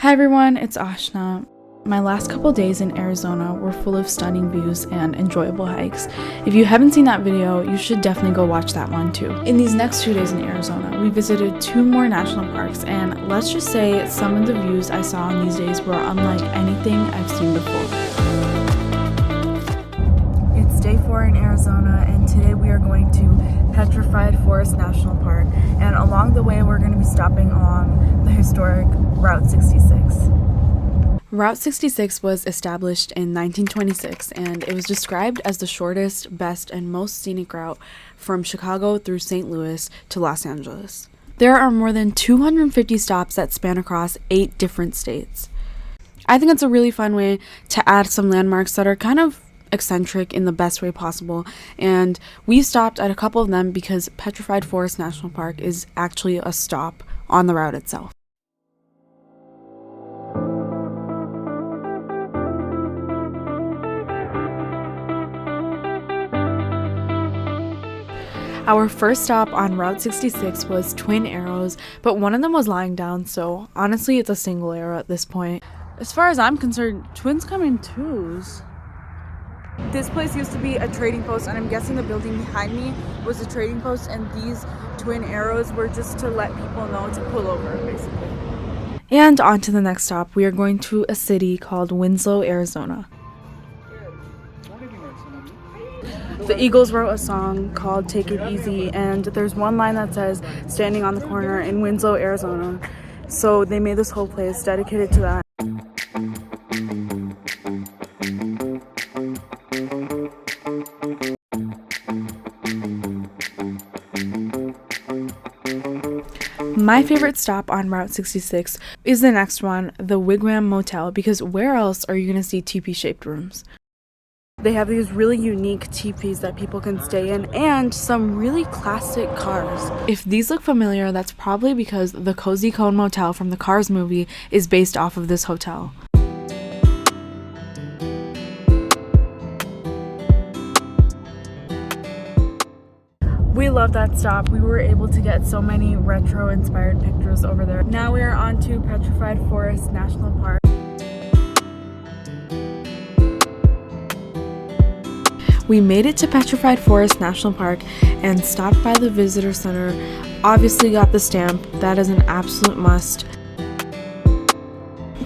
Hi everyone, it's Ashna. My last couple days in Arizona were full of stunning views and enjoyable hikes. If you haven't seen that video, you should definitely go watch that one too. In these next 2 days in Arizona, we visited 2 more national parks, and let's just say some of the views I saw on these days were unlike anything I've seen before. It's day 4 in Arizona, and today we are going to Petrified Forest National Park, and along the way we're going to be stopping along the historic Route 66. Route 66 was established in 1926, and it was described as the shortest, best, and most scenic route from Chicago through St. Louis to Los Angeles. There are more than 250 stops that span across 8 different states. I think it's a really fun way to add some landmarks that are kind of eccentric in the best way possible, and we stopped at a couple of them because Petrified Forest National Park is actually a stop on the route itself. Our first stop on Route 66 was Twin Arrows, but one of them was lying down, so honestly it's a single arrow at this point. As far as I'm concerned, twins come in twos. This place used to be a trading post, and I'm guessing the building behind me was a trading post, and these twin arrows were just to let people know to pull over, basically. And on to the next stop. We are going to a city called Winslow, Arizona. The Eagles wrote a song called Take It Easy, and there's one line that says, "Standing on the corner in Winslow, Arizona." So they made this whole place dedicated to that. My favorite stop on Route 66 is the next one, the Wigwam Motel, because where else are you going to see teepee-shaped rooms? They have these really unique teepees that people can stay in, and some really classic cars. If these look familiar, that's probably because the Cozy Cone Motel from the Cars movie is based off of this hotel. We love that stop. We were able to get so many retro-inspired pictures over there. Now we are on to Petrified Forest National Park. We made it to Petrified Forest National Park and stopped by the visitor center. Obviously got the stamp. That is an absolute must.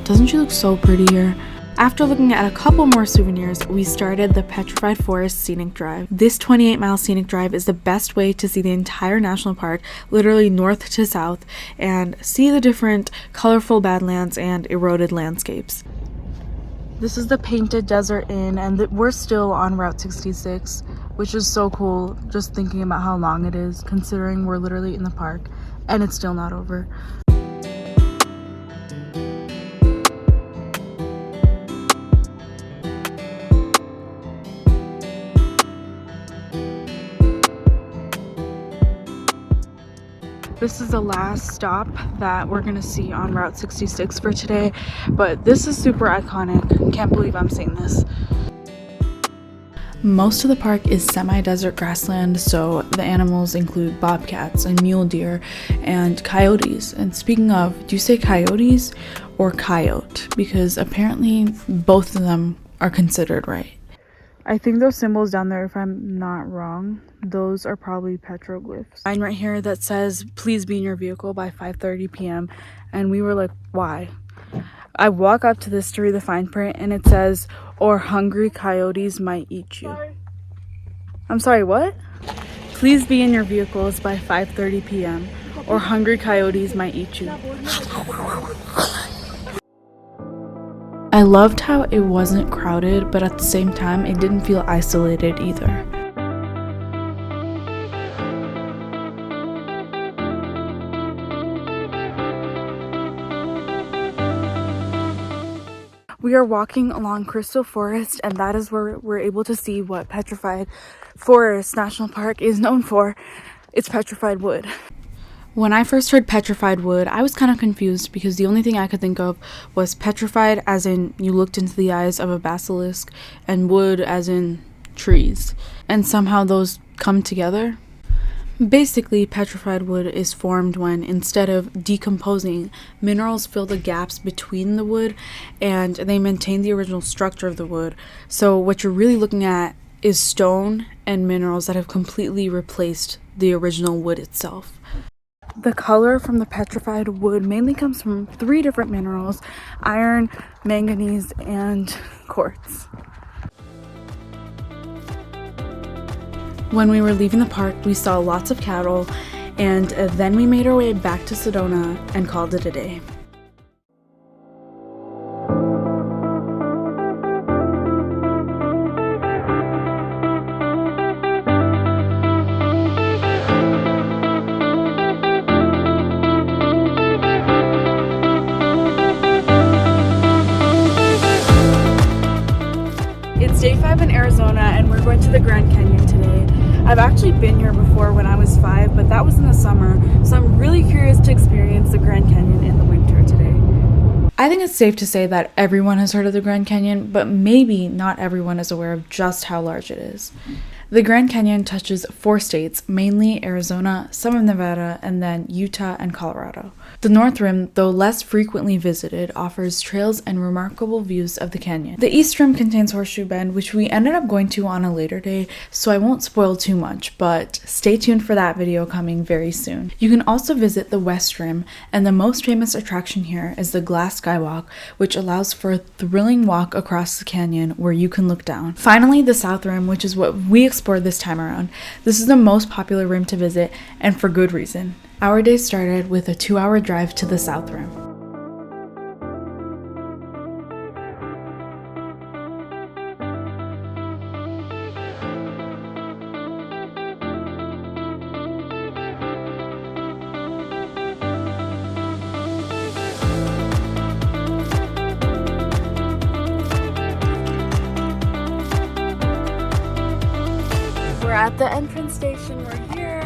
Doesn't she look so pretty here? After looking at a couple more souvenirs, we started the Petrified Forest Scenic Drive. This 28-mile scenic drive is the best way to see the entire national park, literally north to south, and see the different colorful badlands and eroded landscapes. This is the Painted Desert Inn, and we're still on Route 66, which is so cool just thinking about how long it is, considering we're literally in the park and it's still not over. This is the last stop that we're gonna see on Route 66 for today, but this is super iconic. Can't believe I'm saying this. Most of the park is semi-desert grassland, so the animals include bobcats and mule deer and coyotes. And speaking of, do you say coyotes or coyote? Because apparently both of them are considered right. I think those symbols down there, if I'm not wrong, those are probably petroglyphs. Sign right here that says, "Please be in your vehicle by 5:30 p.m. And we were like, why? I walk up to this to read the fine print, and it says, "Or hungry coyotes might eat you." I'm sorry, what? Please be in your vehicles by 5:30 p.m. or hungry coyotes might eat you. I loved how it wasn't crowded, but at the same time, it didn't feel isolated either. We are walking along Crystal Forest, and that is where we're able to see what Petrified Forest National Park is known for. It's petrified wood. When I first heard petrified wood, I was kind of confused because the only thing I could think of was petrified as in you looked into the eyes of a basilisk, and wood as in trees. And somehow those come together. Basically, petrified wood is formed when, instead of decomposing, minerals fill the gaps between the wood and they maintain the original structure of the wood. So what you're really looking at is stone and minerals that have completely replaced the original wood itself. The color from the petrified wood mainly comes from 3 different minerals: iron, manganese, and quartz. When we were leaving the park, we saw lots of cattle, and then we made our way back to Sedona and called it a day. It's day 5 in Arizona, and we're going to the Grand Canyon today. I've actually been here before when I was 5, but that was in the summer, so I'm really curious to experience the Grand Canyon in the winter today. I think it's safe to say that everyone has heard of the Grand Canyon, but maybe not everyone is aware of just how large it is. The Grand Canyon touches 4 states, mainly Arizona, some of Nevada, and then Utah and Colorado. The North Rim, though less frequently visited, offers trails and remarkable views of the canyon. The East Rim contains Horseshoe Bend, which we ended up going to on a later day, so I won't spoil too much, but stay tuned for that video coming very soon. You can also visit the West Rim, and the most famous attraction here is the Glass Skywalk, which allows for a thrilling walk across the canyon where you can look down. Finally, the South Rim, which is what we explored this time around. This is the most popular rim to visit, and for good reason. Our day started with a 2-hour drive to the South Rim. We're at the entrance station. We're here.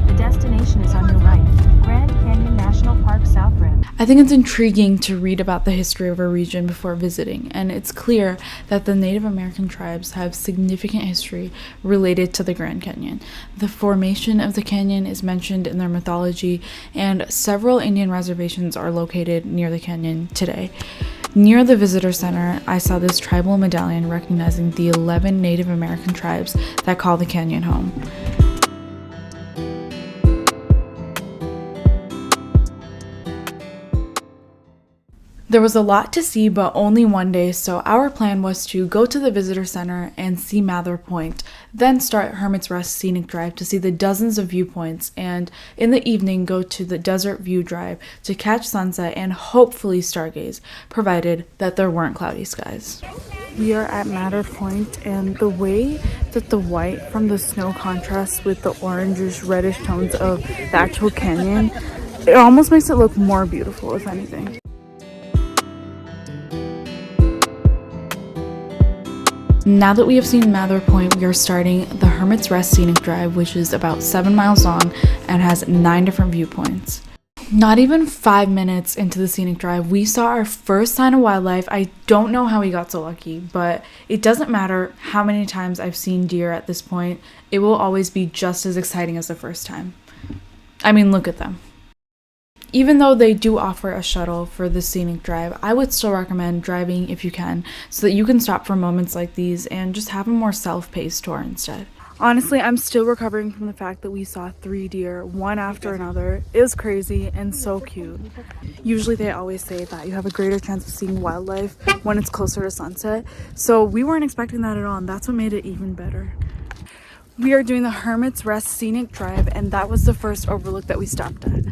The destination is on your right. Grand Canyon National Park South Rim. I think it's intriguing to read about the history of a region before visiting, and it's clear that the Native American tribes have significant history related to the Grand Canyon. The formation of the canyon is mentioned in their mythology, and several Indian reservations are located near the canyon today. Near the visitor center, I saw this tribal medallion recognizing the 11 Native American tribes that call the canyon home. There was a lot to see, but only one day, so our plan was to go to the visitor center and see Mather Point, then start Hermit's Rest Scenic Drive to see the dozens of viewpoints, and in the evening go to the Desert View Drive to catch sunset and hopefully stargaze, provided that there weren't cloudy skies. We are at Mather Point, and the way that the white from the snow contrasts with the orangish reddish tones of the actual canyon, it almost makes it look more beautiful, if anything. Now that we have seen Mather Point, we are starting the Hermit's Rest Scenic Drive, which is about 7 miles long and has 9 different viewpoints. Not even 5 minutes into the scenic drive, we saw our first sign of wildlife. I don't know how we got so lucky, but it doesn't matter how many times I've seen deer at this point. It will always be just as exciting as the first time. I mean, look at them. Even though they do offer a shuttle for the scenic drive, I would still recommend driving if you can, so that you can stop for moments like these and just have a more self-paced tour instead. Honestly, I'm still recovering from the fact that we saw 3 deer, one after another. It was crazy and so cute. Usually they always say that you have a greater chance of seeing wildlife when it's closer to sunset, so we weren't expecting that at all, and that's what made it even better. We are doing the Hermit's Rest Scenic Drive, and that was the first overlook that we stopped at.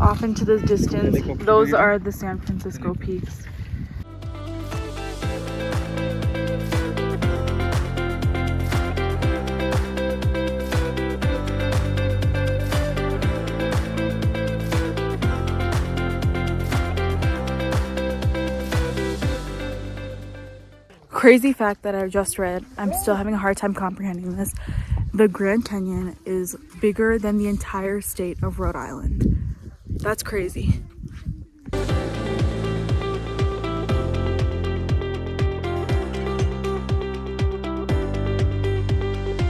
Off into the distance, those are the San Francisco peaks. Crazy fact that I just read, I'm still having a hard time comprehending this. The Grand Canyon is bigger than the entire state of Rhode Island. That's crazy.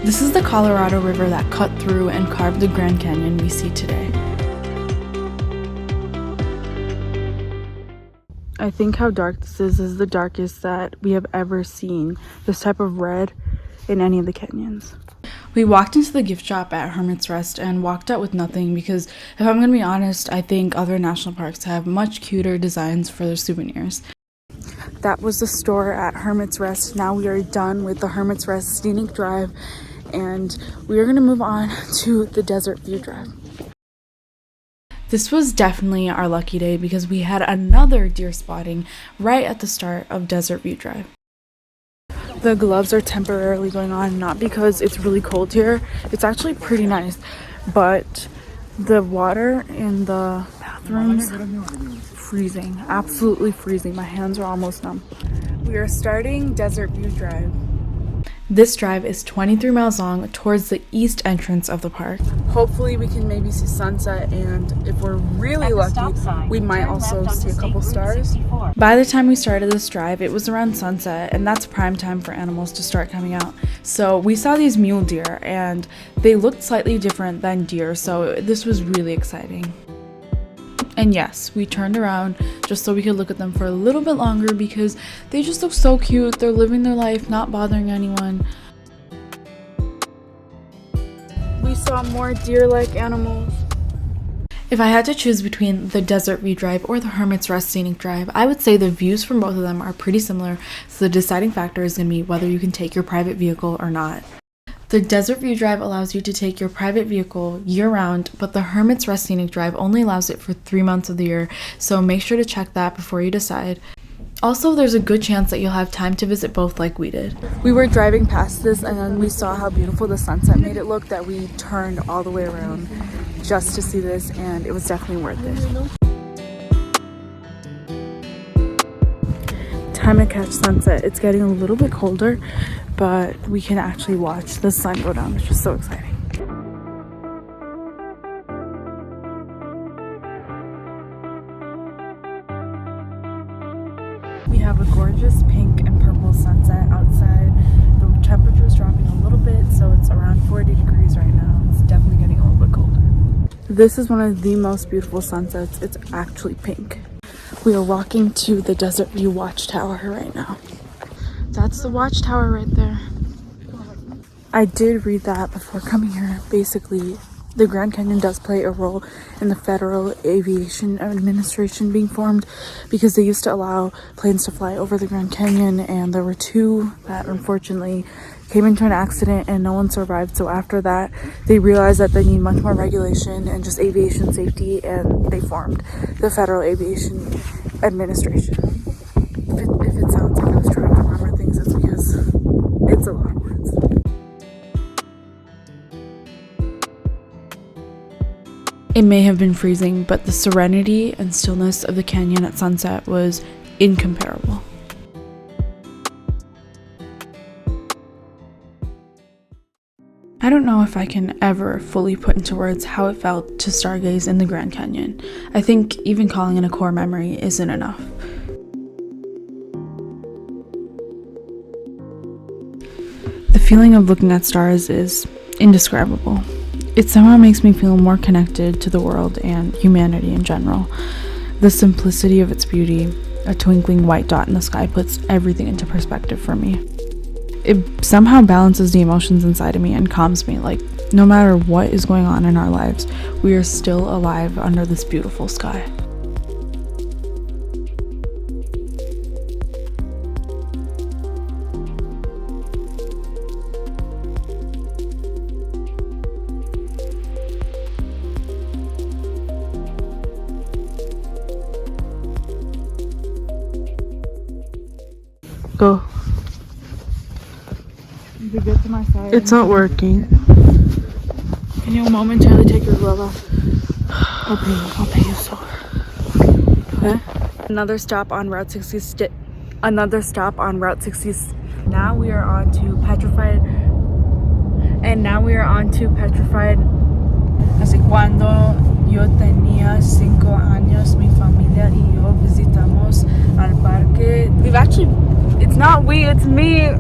This is the Colorado River that cut through and carved the Grand Canyon we see today. I think how dark this is the darkest that we have ever seen. This type of red in any of the canyons. We walked into the gift shop at Hermit's Rest and walked out with nothing because, if I'm going to be honest, I think other national parks have much cuter designs for their souvenirs. That was the store at Hermit's Rest. Now we are done with the Hermit's Rest Scenic Drive and we are going to move on to the Desert View Drive. This was definitely our lucky day because we had another deer spotting right at the start of Desert View Drive. The gloves are temporarily going on, not because it's really cold here. It's actually pretty nice, but the water in the bathrooms, freezing, absolutely freezing. My hands are almost numb. We are starting Desert View Drive. This drive is 23 miles long towards the east entrance of the park. Hopefully we can maybe see sunset, and if we're really lucky, we might also see a couple stars. By the time we started this drive, it was around sunset, and that's prime time for animals to start coming out. So we saw these mule deer, and they looked slightly different than deer, so this was really exciting. And yes, we turned around just so we could look at them for a little bit longer because they just look so cute. They're living their life, not bothering anyone. We saw more deer-like animals. If I had to choose between the Desert View Drive or the Hermit's Rest Scenic Drive, I would say the views from both of them are pretty similar, so the deciding factor is going to be whether you can take your private vehicle or not. The Desert View Drive allows you to take your private vehicle year-round, but the Hermit's Rest Scenic Drive only allows it for 3 months of the year, so make sure to check that before you decide. Also, there's a good chance that you'll have time to visit both like we did. We were driving past this and then we saw how beautiful the sunset made it look that we turned all the way around just to see this, and it was definitely worth it. Time to catch sunset. It's getting a little bit colder, but we can actually watch the sun go down, which is so exciting. We have a gorgeous pink and purple sunset outside. The temperature is dropping a little bit, so it's around 40 degrees right now. It's definitely getting a little bit colder. This is one of the most beautiful sunsets. It's actually pink. We are walking to the Desert View Watchtower right now. That's the watchtower right there. I did read that before coming here. Basically, the Grand Canyon does play a role in the Federal Aviation Administration being formed because they used to allow planes to fly over the Grand Canyon, and there were 2 that unfortunately came into an accident and no one survived. So after that, they realized that they need much more regulation and just aviation safety, and they formed the Federal Aviation Administration. If it sounds like I was trying to remember things, it's because it's a lot of words. It may have been freezing, but the serenity and stillness of the canyon at sunset was incomparable. I don't know if I can ever fully put into words how it felt to stargaze in the Grand Canyon. I think even calling it a core memory isn't enough. The feeling of looking at stars is indescribable. It somehow makes me feel more connected to the world and humanity in general. The simplicity of its beauty, a twinkling white dot in the sky, puts everything into perspective for me. It somehow balances the emotions inside of me and calms me. Like, no matter what is going on in our lives, we are still alive under this beautiful sky. Go. You get to my side. It's not working. Can you momentarily take your glove off? I'll pay you so. Okay. Another stop on Route 60. Now we are on to Petrified. Hace cuando yo tenía 5 años, mi familia y yo visitamos al parque. It's not we, it's me.